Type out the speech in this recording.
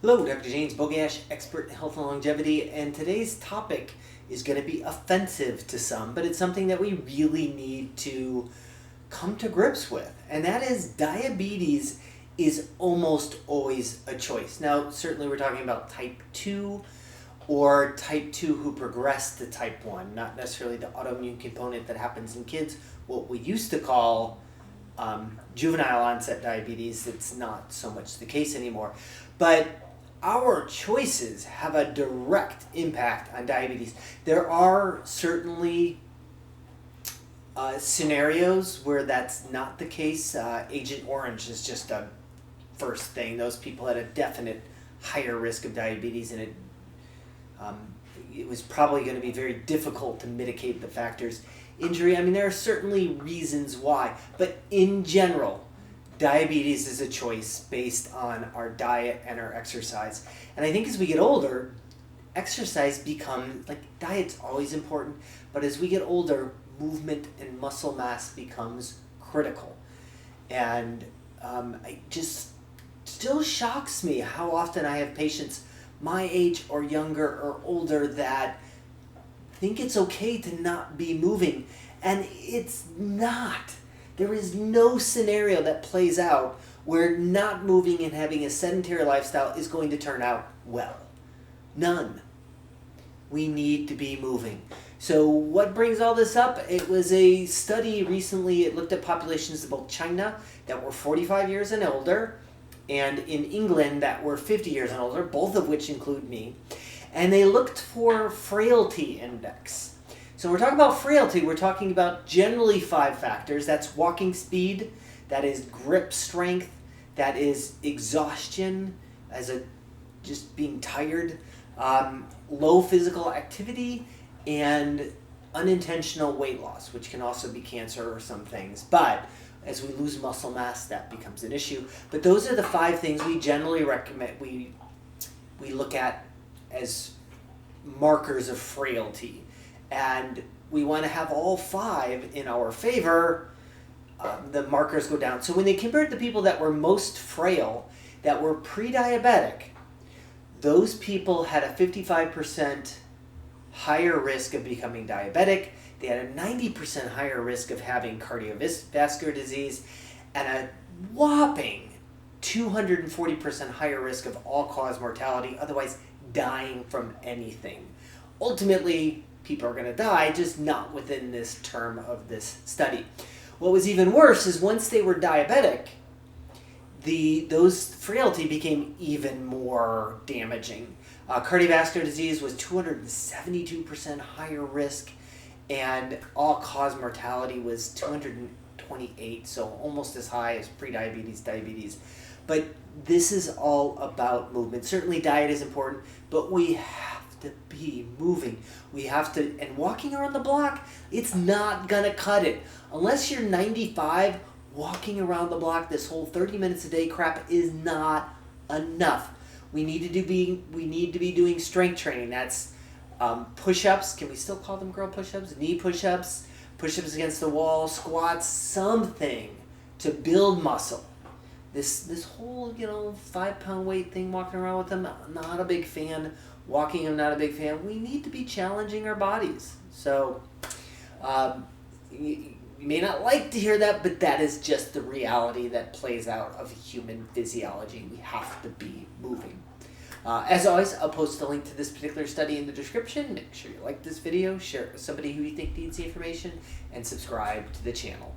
Hello, Dr. James Bogash, expert in health and longevity, and today's topic is going to be offensive to some, but it's something that we really need to come to grips with, and that is diabetes is almost always a choice. Now, certainly we're talking about type 2 or type 2 who progress to type 1, not necessarily the autoimmune component that happens in kids, what we used to call juvenile onset diabetes. It's not so much the case anymore, but our choices have a direct impact on diabetes. There are certainly scenarios where that's not the case. Agent Orange is just a first thing. Those people had a definite higher risk of diabetes, and it was probably going to be very difficult to mitigate the factors. Injury, I mean, there are certainly reasons why, but in general, diabetes is a choice based on our diet and our exercise. And I think as we get older, exercise becomes, like, diet's always important, but as we get older, movement and muscle mass becomes critical. And it just still shocks me how often I have patients my age or younger or older that think it's okay to not be moving, and it's not. There is no scenario that plays out where not moving and having a sedentary lifestyle is going to turn out well. None. We need to be moving. So what brings all this up? It was a study recently. It looked at populations of both China that were 45 years and older and in England that were 50 years and older, both of which include me. And they looked for frailty index. So we're talking about frailty, we're talking about generally 5 factors. That's walking speed, that is grip strength, that is exhaustion, just being tired, low physical activity, and unintentional weight loss, which can also be cancer or some things. But as we lose muscle mass, that becomes an issue. But those are the 5 things we generally recommend, we look at as markers of frailty, and we want to have all 5 in our favor. The markers go down. So when they compared the people that were most frail, that were pre-diabetic, those people had a 55% higher risk of becoming diabetic. They had a 90% higher risk of having cardiovascular disease, and a whopping 240% higher risk of all-cause mortality, otherwise dying from anything. Ultimately, people are going to die, just not within this term of this study. What was even worse is once they were diabetic, those frailty became even more damaging. Cardiovascular disease was 272% higher risk, and all-cause mortality was 228, so almost as high as pre-diabetes, diabetes. But this is all about movement. Certainly diet is important, but we have to be moving. We have to, and walking around the block, it's not gonna cut it. Unless you're 95, walking around the block this whole 30 minutes a day crap is not enough. We need to be doing strength training. That's push-ups. Can we still call them girl push-ups? Knee push-ups, push-ups against the wall, squats, something to build muscle. This whole, 5-pound weight thing, walking around with them, not a big fan. Walking, I'm not a big fan. We need to be challenging our bodies. So you may not like to hear that, but that is just the reality that plays out of human physiology. We have to be moving. As always, I'll post a link to this particular study in the description. Make sure you like this video, share it with somebody who you think needs the information, and subscribe to the channel.